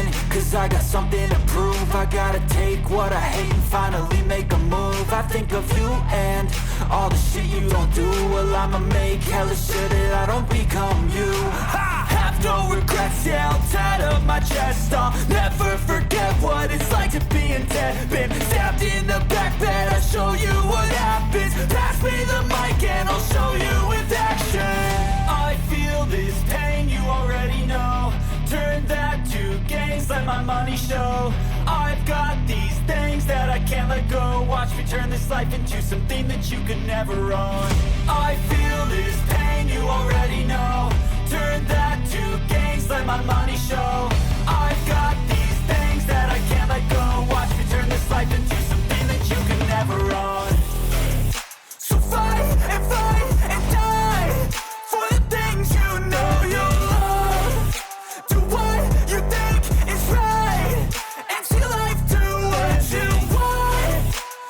passion, cause I got something to prove. I gotta take what I hate and finally make a move. I think of you and all the shit you don't do. Well, I'ma make hella sure that I don't become you. I have no regrets, yeah, I'll tie up my chest. I'll never forget what it's like to be in debt. Been stabbed in the back bed, I'll show you what happens. Pass me the mic and I'll show you with action. I feel this pain, you already know. Turn that to gains, let my money show. I've got these things that I can't let go. Watch me turn this life into something that you could never own. I feel this pain, you already know. Turn that to gains, let my money show. I've got these things that I can't let go. Watch me turn this life into something that you could never own. So fight and die for the things you know you love. Do what you think is right and see life do what you want.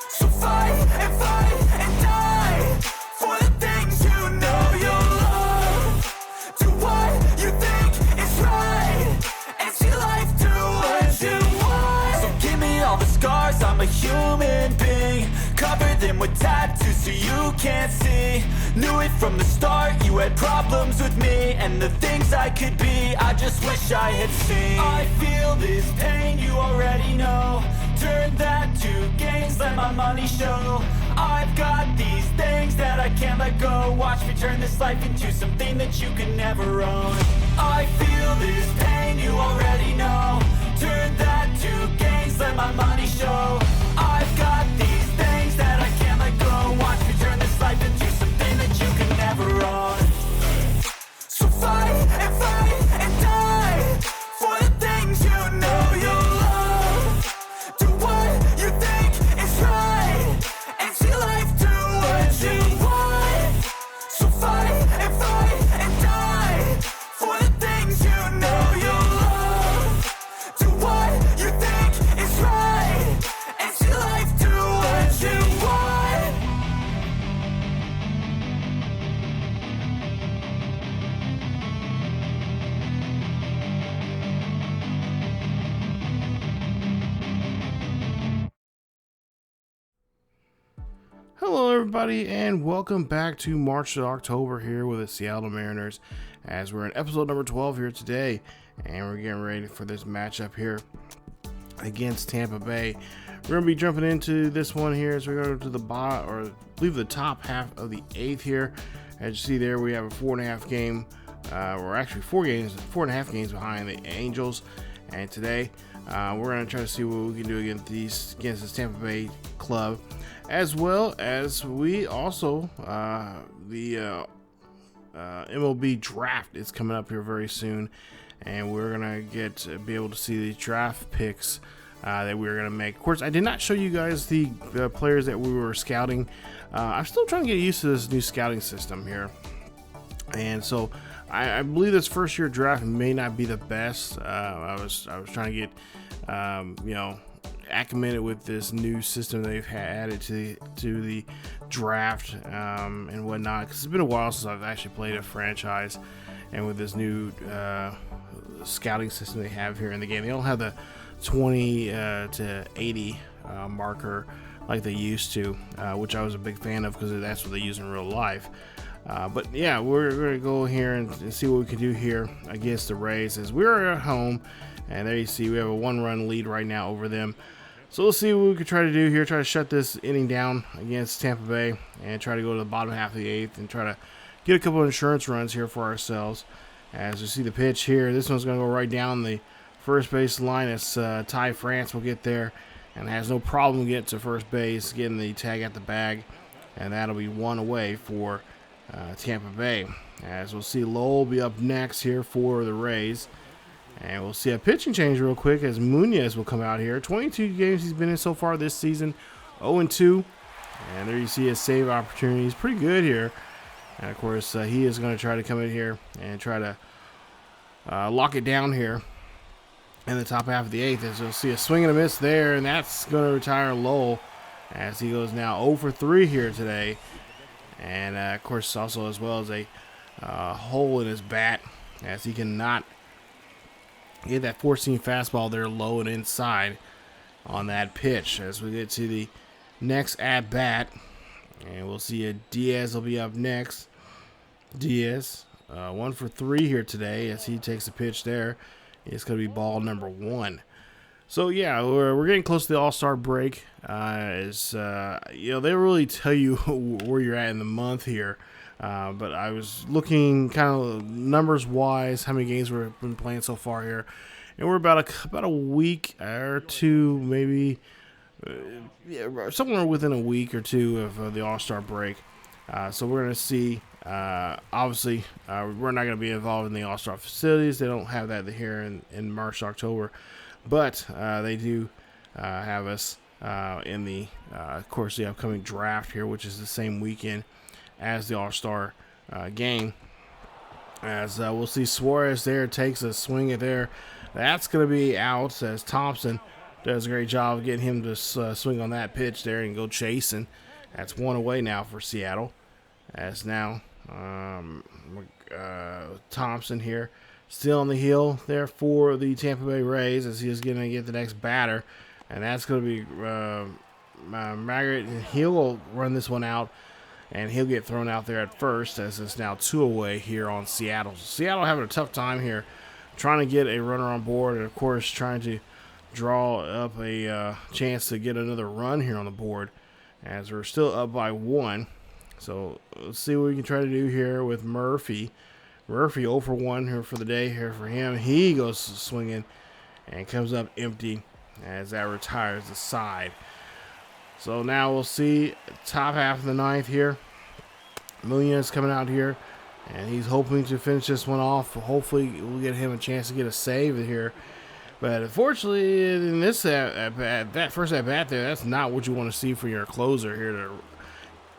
So fight and die for the things you know you love. Do what you think is right and see life do what you want. So give me all the scars, I'm a human being. Cover them with tattoos so you can't see. Knew it from the start, you had problems with me and the things I could be, I just wish I had seen. I feel this pain, you already know. Turn that to gains, let my money show. I've got these things that I can't let go. Watch me turn this life into something that you could never own. I feel this pain, you already know. Turn that to gains, let my money show. I've got these things that I can't let go. Watch me turn this life into something that you could never own. So fight and die for the things you know you love. Do what you think is right and see life do what you want. So fight and die for the things you know you love. Do what you think is right and see life do what you want. Hello everybody and welcome back to March to October here with the Seattle Mariners, as we're in episode number 12 here today, and we're getting ready for this matchup here against Tampa Bay. We're going to be jumping into this one here as we go to the bottom, or I believe the top half of the 8th here. As you see there, we have a 4.5 game, we're actually 4.5 games behind the Angels, and today we're going to try to see what we can do against this Tampa Bay club. As well as we also, the MLB draft is coming up here very soon, and we're gonna be able to see the draft picks that we're gonna make. Of course, I did not show you guys the players that we were scouting. I'm still trying to get used to this new scouting system here, and so I believe this first year draft may not be the best. I was trying to get acclimated with this new system they've added to the draft and whatnot, because it's been a while since I've actually played a franchise, and with this new scouting system they have here in the game, they don't have the 20 to 80 marker like they used to, which I was a big fan of because that's what they use in real life. But yeah, we're going to go here and see what we can do here against the Rays, as we're at home. And there you see we have a 1-run lead right now over them. So we'll see what we can try to do here. Try to shut this inning down against Tampa Bay and try to go to the bottom half of the 8th and try to get a couple of insurance runs here for ourselves. As you see the pitch here, this one's going to go right down the first base line. As Ty France will get there and has no problem getting to first base, getting the tag at the bag. And that'll be one away for Tampa Bay. As we'll see Lowell be up next here for the Rays. And we'll see a pitching change real quick as Munoz will come out here. 22 games he's been in so far this season, 0-2. And there you see his save opportunity. He's pretty good here. And of course, he is going to try to come in here and try to lock it down here in the top half of the 8th. As you'll see a swing and a miss there, and that's going to retire Lowell as he goes now 0-3 here today. And of course, also as well as a hole in his bat, as he cannot Get that 4-seam fastball there low and inside on that pitch as we get to the next at bat. And we'll see Diaz will be up next. Diaz, 1 for 3 here today as he takes the pitch there. It's going to be ball number 1. So yeah, we're getting close to the All-Star break. They really tell you where you're at in the month here. But I was looking kind of numbers-wise, how many games we've been playing so far here, and we're about a week or two, maybe, somewhere within a week or two of the All-Star break. So we're going to see. Obviously, we're not going to be involved in the All-Star facilities. They don't have that here in March, October, but they do have us in the, of course, the upcoming draft here, which is the same weekend as the All-Star game. As we'll see Suarez there takes a swing at there. That's going to be out as Thompson does a great job of getting him to swing on that pitch there and go chasing. That's 1 away now for Seattle. As now Thompson here still on the heel there for the Tampa Bay Rays as he is going to get the next batter. And that's going to be Margaret. He'll run this one out. And he'll get thrown out there at first as it's now 2 away here on Seattle. Seattle having a tough time here trying to get a runner on board and, of course, trying to draw up a chance to get another run here on the board as we're still up by 1. So let's see what we can try to do here with Murphy. Murphy 0 for 1 here for the day here for him. He goes swinging and comes up empty as that retires the side. So now we'll see top half of the 9th here. Munoz coming out here, and he's hoping to finish this one off. Hopefully we'll get him a chance to get a save here. But unfortunately, in this that first at-bat there, that's not what you want to see for your closer here to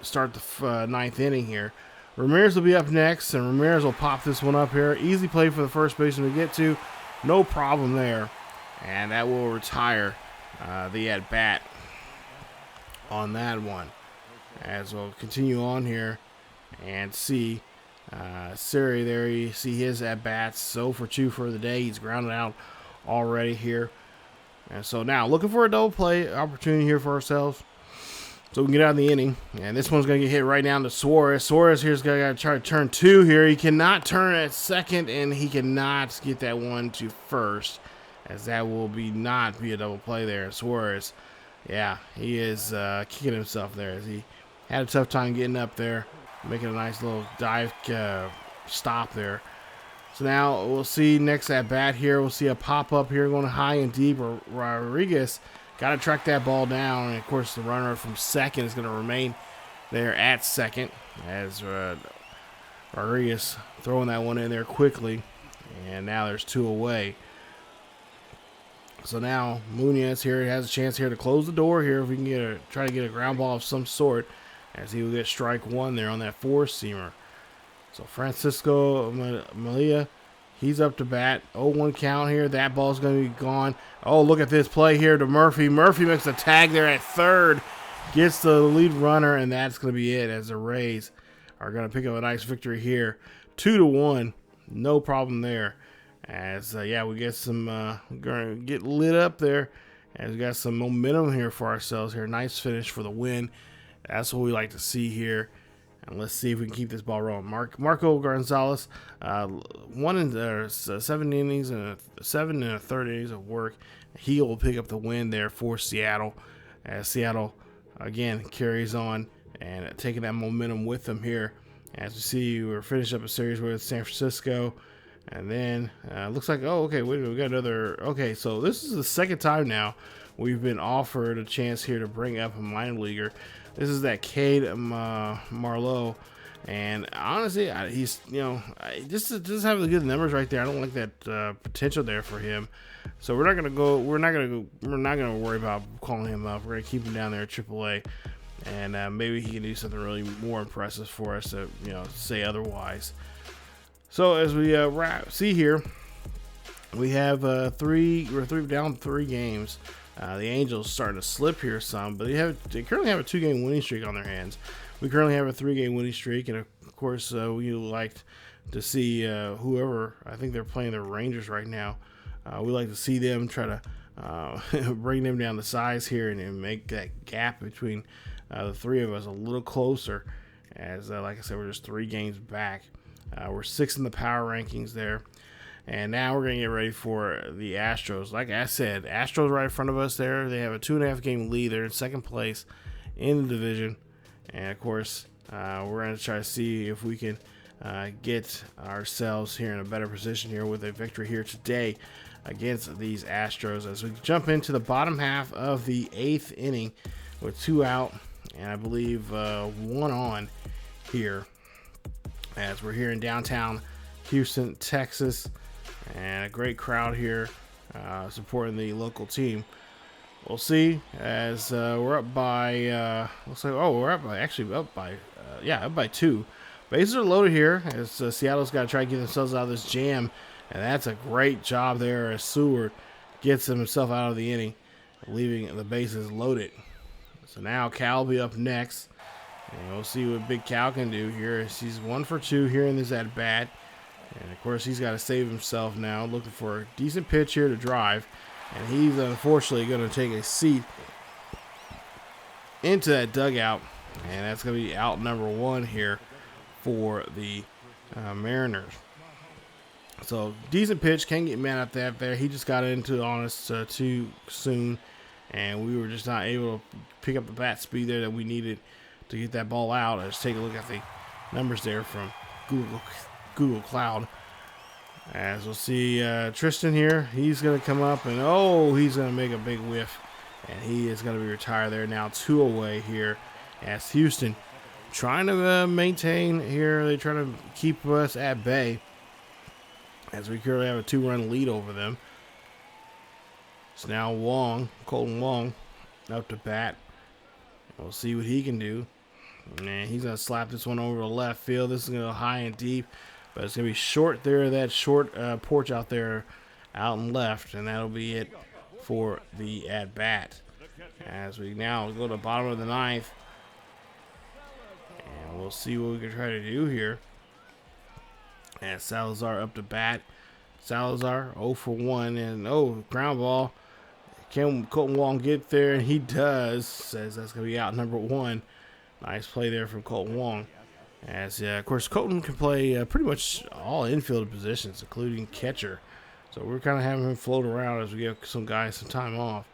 start the 9th inning here. Ramirez will be up next, and Ramirez will pop this one up here. Easy play for the first baseman to get to. No problem there. And that will retire the at-bat on that one. As we'll continue on here and see Siri there. You see his at-bats. 0 for 2 for the day. He's grounded out already here. And so now looking for a double play opportunity here for ourselves so we can get out of the inning. And this one's going to get hit right down to Suarez. Suarez here's going to try to turn 2 here. He cannot turn at second, and he cannot get that one to first, as that will not be a double play there. Suarez, yeah, he is kicking himself there as he had a tough time getting up there, making a nice little dive stop there. So now we'll see next at bat here. We'll see a pop up here going high and deep. Rodriguez got to track that ball down. And of course, the runner from second is going to remain there at second as Rodriguez throwing that one in there quickly. And now there's 2 away. So now Munoz here has a chance here to close the door here if we can try to get a ground ball of some sort, as he will get strike 1 there on that 4-seamer. So Francisco Malia, he's up to bat. 0-1 count here. That ball's going to be gone. Oh, look at this play here to Murphy. Murphy makes a tag there at third. Gets the lead runner, and that's going to be it as the Rays are going to pick up a nice victory here. 2-1. No problem there. As, we get some, we're going to get lit up there. As we got some momentum here for ourselves here. Nice finish for the win. That's what we like to see here. And let's see if we can keep this ball rolling. Marco Gonzalez, 7 innings and 7 1/3 innings of work. He will pick up the win there for Seattle. As Seattle, again, carries on and taking that momentum with them here. As we see, we're finishing up a series with San Francisco. And then, looks like, wait a minute, we got another. Okay, so this is the second time now we've been offered a chance here to bring up a minor leaguer. This is that Cade Marlowe. And honestly, he's, just having the good numbers right there. I don't like that potential there for him. So we're not gonna worry about calling him up. We're gonna keep him down there at AAA, and maybe he can do something really more impressive for us to, say otherwise. So as we see here, we have we're down 3 games. The Angels starting to slip here some, but they currently have a 2-game winning streak on their hands. We currently have a 3-game winning streak, and of course, we like to see whoever. I think they're playing the Rangers right now. We like to see them try to bring them down to size here and make that gap between the three of us a little closer. As like I said, we're just 3 games back. We're 6th in the power rankings there. And now we're going to get ready for the Astros. Like I said, Astros right in front of us there. They have a 2.5 game lead. They're in 2nd place in the division. And, of course, we're going to try to see if we can get ourselves here in a better position here with a victory here today against these Astros. As we jump into the bottom half of the 8th inning with 2 out and I believe 1 on here. As we're here in downtown Houston, Texas. And a great crowd here supporting the local team. We'll see as we're up by, looks like, we're up by 2. Bases are loaded here as Seattle's got to try to get themselves out of this jam. And that's a great job there as Seward gets himself out of the inning, leaving the bases loaded. So now Cal will be up next. And we'll see what Big Cal can do here as he's 1 for 2 here in this at-bat. And, of course, he's got to save himself now, looking for a decent pitch here to drive. And he's unfortunately going to take a seat into that dugout. And that's going to be out number 1 here for the Mariners. So, decent pitch. Can't get mad at that there. He just got into on us too soon. And we were just not able to pick up the bat speed there that we needed to get that ball out. Let's take a look at the numbers there from Google Cloud. As we'll see Tristan here, he's going to come up and he's going to make a big whiff, and he is going to be retired there. Now 2 away here as Houston trying to maintain here. They try to keep us at bay as we currently have a 2-run lead over them. It's now Colton Wong up to bat. We'll see what he can do. And he's going to slap this one over to left field. This is going to go high and deep. But it's going to be short there, that short porch out there out and left. And that'll be it for the at-bat. As we now go to the bottom of the 9th. And we'll see what we can try to do here. And Salazar up to bat. Salazar 0 for 1. And ground ball. Can Colton Wong get there? And he does. Says that's going to be out number 1. Nice play there from Colton Wong. As, of course, Colton can play pretty much all infield positions, including catcher. So we're kind of having him float around as we give some guys some time off.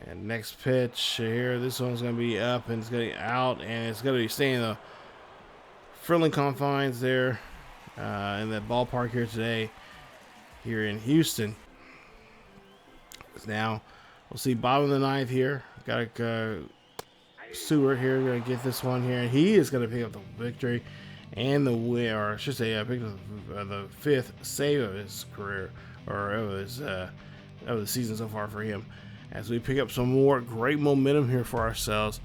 And next pitch here, this one's going to be up and it's going to be out. And it's going to be staying in the friendly confines there in the ballpark here today here in Houston. Now, we'll see bottom of the 9th here. Got Stewart here going to get this one here, and he is going to pick up the victory and the win, or I should say, pick up the 5th save of his career, or of the season so far for him. As we pick up some more great momentum here for ourselves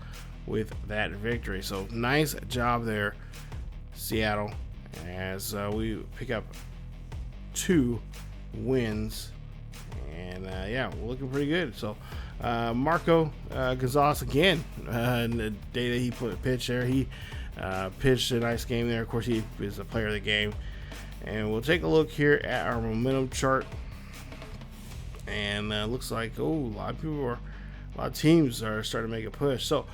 with that victory. So nice job there, Seattle, as we pick up 2 wins. And we're looking pretty good. So Marco Gonzalez again, the day that he put a pitch there, he pitched a nice game there. Of course, he is the player of the game. And we'll take a look here at our momentum chart. And looks like a lot of teams are starting to make a push. So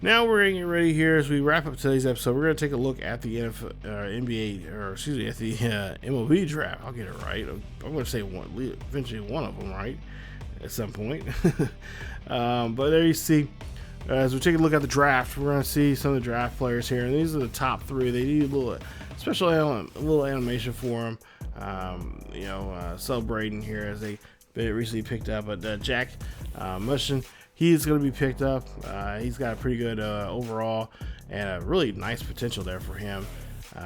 now we're going to get ready here as we wrap up today's episode. We're going to take a look at the NBA, or excuse me, at the MLB draft. I'll get it right. I'm going to say eventually one of them, right, at some point. But there you see, as we take a look at the draft, we're going to see some of the draft players here, and these are the top 3. They need a little special little animation for them, celebrating here as they recently picked up. But Jack Mushin, he's going to be picked up. He's got a pretty good overall and a really nice potential there for him.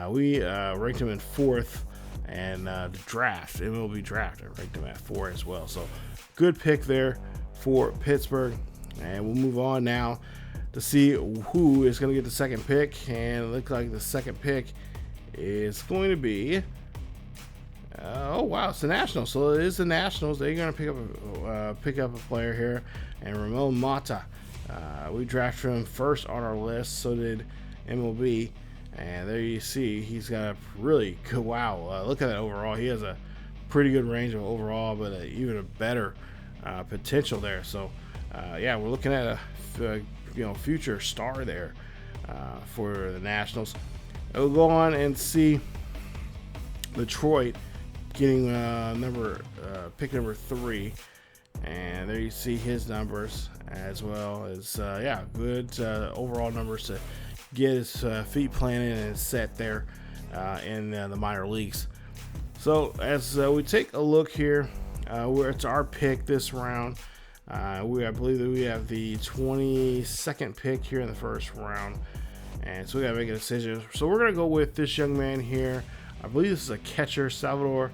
We ranked him in 4th, and the draft, MLB draft, I ranked him at 4 as well. So good pick there for Pittsburgh. And we'll move on now to see who is going to get the second pick. And it looks like the second pick is going to be it's the Nationals. So it is the Nationals. They're going to pick up a player here, and Ramon Mata. We drafted him first on our list. So did MLB, and there you see he's got a really good. Wow, look at that overall. He has a pretty good range of overall, but even a better potential there. So yeah, we're looking at a future star there for the Nationals. We'll go on and see Detroit getting pick number 3, and there you see his numbers as well as good overall numbers to get his feet planted and set there in the minor leagues. So as we take a look here, it's our pick this round. I believe that we have the 22nd pick here in the first round, and so we gotta make a decision. So we're gonna go with this young man here. I believe this is a catcher, Salvador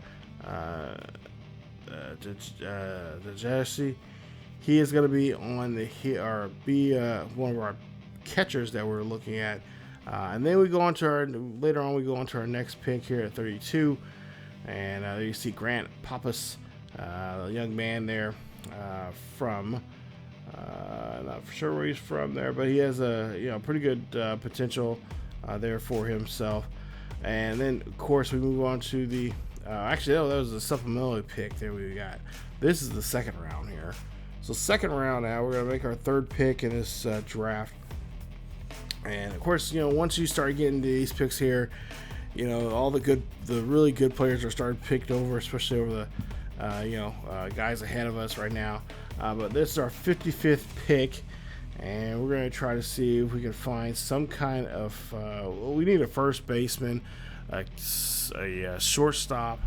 Jesse. He is gonna be on one of our catchers that we're looking at, and then we go on to later on our next pick here at 32, and there you see Grant Pappas, a young man there from not for sure where he's from there, but he has a pretty good potential there for himself. And then of course we move on to the that was a supplemental pick there we got. This is the second round here. So second round now, we're gonna make our third pick in this draft. And of course, once you start getting to these picks here, all the really good players are starting picked over, especially over the guys ahead of us right now. But this is our 55th pick, and we're going to try to see if we can find some kind of we need a first baseman, a shortstop.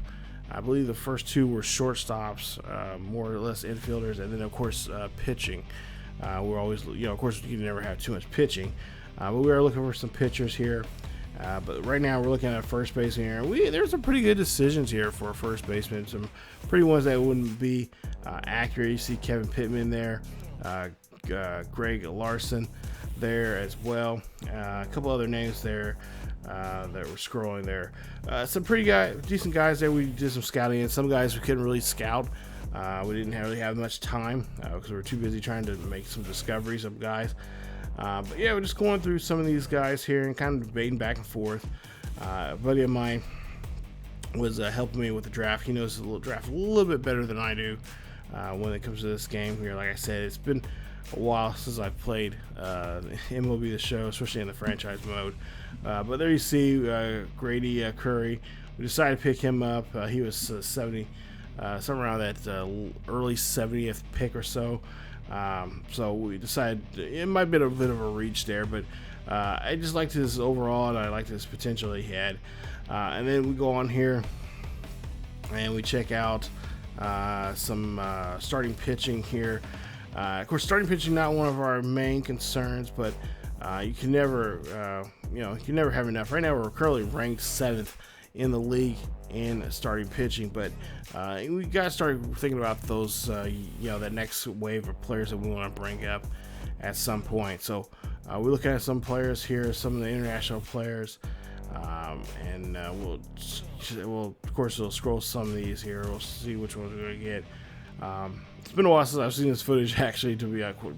I believe the first 2 were shortstops, more or less infielders, and then of course pitching. We're always, of course you can never have too much pitching, but we are looking for some pitchers here. But right now we're looking at first baseman here. There's some pretty good decisions here for a first baseman. Some pretty ones that wouldn't be accurate. You see Kevin Pittman there, Greg Larson there as well. A couple other names there that we're scrolling there. Some pretty decent guys there. We did some scouting, and some guys we couldn't really scout. We didn't really have much time because we were too busy trying to make some discoveries of guys. But yeah, we're just going through some of these guys here and kind of debating back and forth. A buddy of mine was helping me with the draft. He knows the draft a little bit better than I do when it comes to this game here. Like I said, it's been a while since I've played MLB The Show, especially in the franchise mode. But there you see Grady Curry. We decided to pick him up. He was 70, somewhere around that early 70th pick or so. So we decided it might be a bit of a reach there, but I just liked his overall, and I liked his potential that he had. And then we go on here and we check out some starting pitching here. Of course, starting pitching not one of our main concerns, but you can never have enough. Right now, we're currently ranked 7th in the league in starting pitching, but we got to start thinking about those, that next wave of players that we want to bring up at some point. So we look at some players here, some of the international players, and we'll of course we'll scroll some of these here. We'll see which ones we're going to get. It's been a while since I've seen this footage, actually, to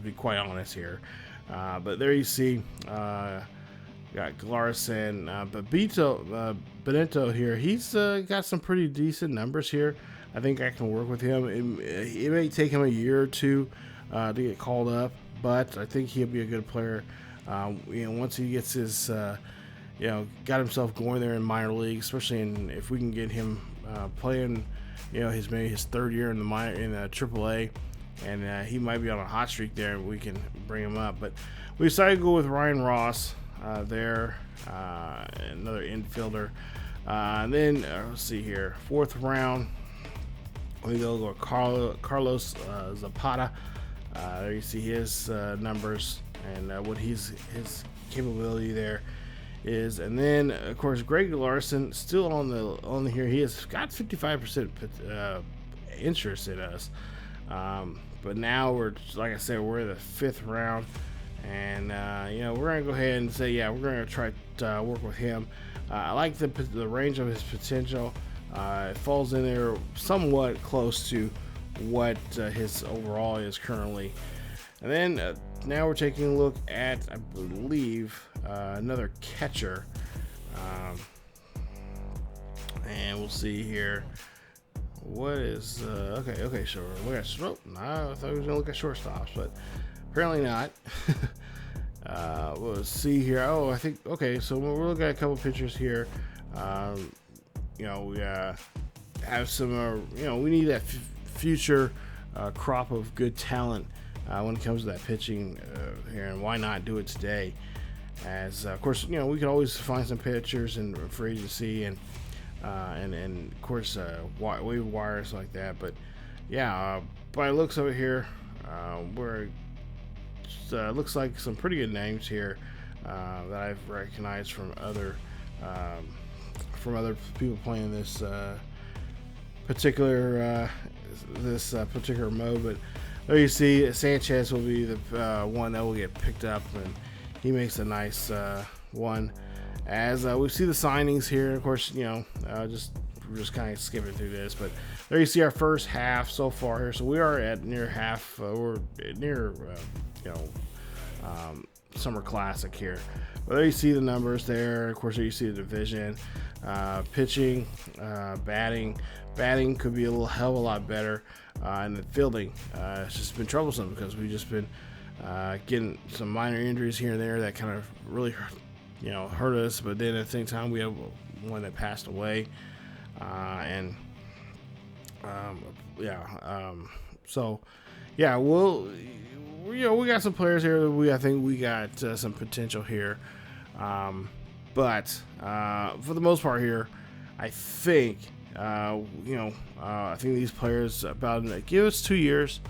be quite honest here. But there you see, got Larson, but Benito here. He's got some pretty decent numbers here. I think I can work with him. It may take him a year or two to get called up, but I think he'll be a good player. Once he gets his, got himself going there in minor league, especially if we can get him playing, maybe his third year in AAA, and he might be on a hot streak there, and we can bring him up. But we decided to go with Ryan Ross there, another infielder. And then let's see here, 4th round, we go with Carlos Zapata. There you see his numbers and what his capability there is. And then of course Greg Larson still on here. He has got 55% interest in us, but now we're, like I said, we're in the 5th round, and we're gonna go ahead and say we're gonna try to work with him. I like the range of his potential. It falls in there somewhat close to what his overall is currently. And then now we're taking a look at, I believe, another catcher. And we'll see here what is okay, sure. Look at I thought we was gonna look at shortstops, but apparently not. We'll see here. Oh, I think okay. So we're looking at a couple pictures here. We have some. We need that future crop of good talent when it comes to that pitching here, and why not do it today? As of course, we can always find some pitchers in free agency and of course waiver wires like that. But yeah, by the looks of it here, we're looks like some pretty good names here that I've recognized from other people playing this particular mode. But there you see Sanchez will be the one that will get picked up, and he makes a nice one. As we see the signings here, of course, we're just kind of skipping through this, but there you see our first half so far here. So we are at near half. We're near Summer Classic here. But there you see the numbers there. Of course, there you see the division. Pitching, batting could be a hell of a lot better, and the fielding it's just been troublesome because we've just been getting some minor injuries here and there that kind of really hurt us. But then at the same time, we have one that passed away, so yeah, we got some players here that I think we got some potential here, but for the most part here, I think I think these players give us 2 years.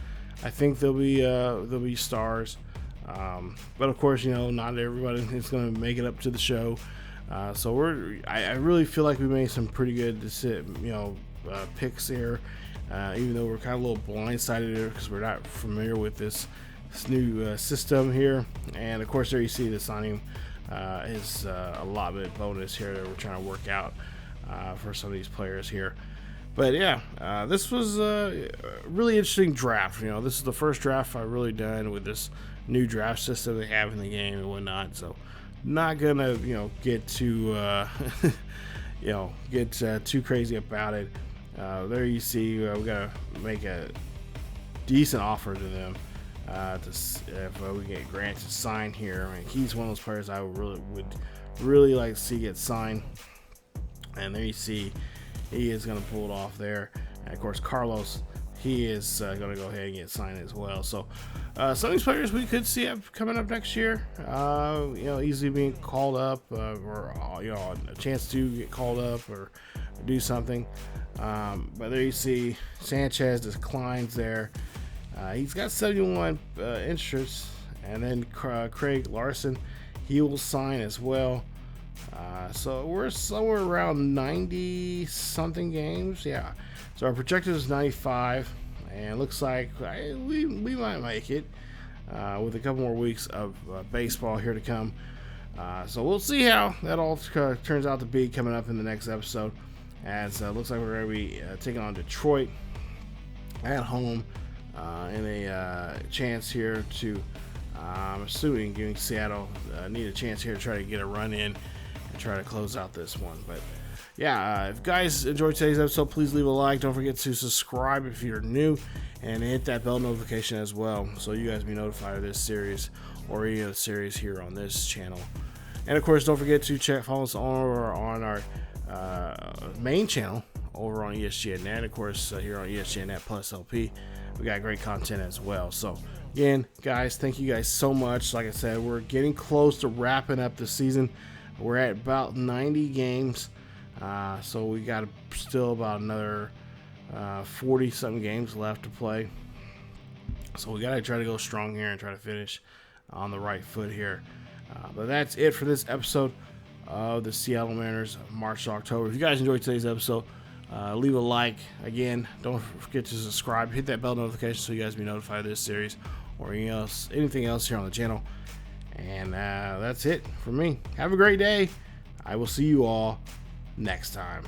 I think they'll be stars. But of course, not everybody is going to make it up to the show. So I really feel like we made some pretty good picks here, even though we're kind of a little blindsided here because we're not familiar with this new system here. And of course, there you see the signing is a lot bit bonus here that we're trying to work out for some of these players here. But yeah, this was a really interesting draft. This is the first draft I've really done with this new draft system they have in the game and whatnot. So not gonna get too too crazy about it. There you see we gotta make a decent offer to them if we get Grant to sign here. I mean, he's one of those players I would really like to see get signed. And there you see he is going to pull it off there. And of course, Carlos, he is going to go ahead and get signed as well. So some of these players we could see coming up next year, easily being called up or a chance to get called up or do something. But there you see Sanchez declines there. He's got 71 interests, and then Craig Larson, he will sign as well. So we're somewhere around 90 something games. Yeah. So our projected is 95, and it looks like we might make it with a couple more weeks of baseball here to come. So we'll see how that all turns out to be coming up in the next episode. As it looks like we're going to be taking on Detroit at home in a chance here to, I'm assuming, giving Seattle need a chance here to try to get a run in and try to close out this one. But yeah, if you guys enjoyed today's episode, please leave a like. Don't forget to subscribe if you're new, and hit that bell notification as well, so you guys be notified of this series or any other series here on this channel. And of course, don't forget to follow us on our main channel over on ESGNet. Of course, here on ESGNet Plus LP, we got great content as well. So again, guys, thank you guys so much. Like I said, we're getting close to wrapping up the season. We're at about 90 games. So we got still about another 40 something games left to play. So we got to try to go strong here and try to finish on the right foot here. But that's it for this episode of the Seattle Mariners March to October. If you guys enjoyed today's episode, leave a like. Again, don't forget to subscribe, hit that bell notification so you guys be notified of this series or anything else here on the channel. And that's it for me. Have a great day. I will see you all next time.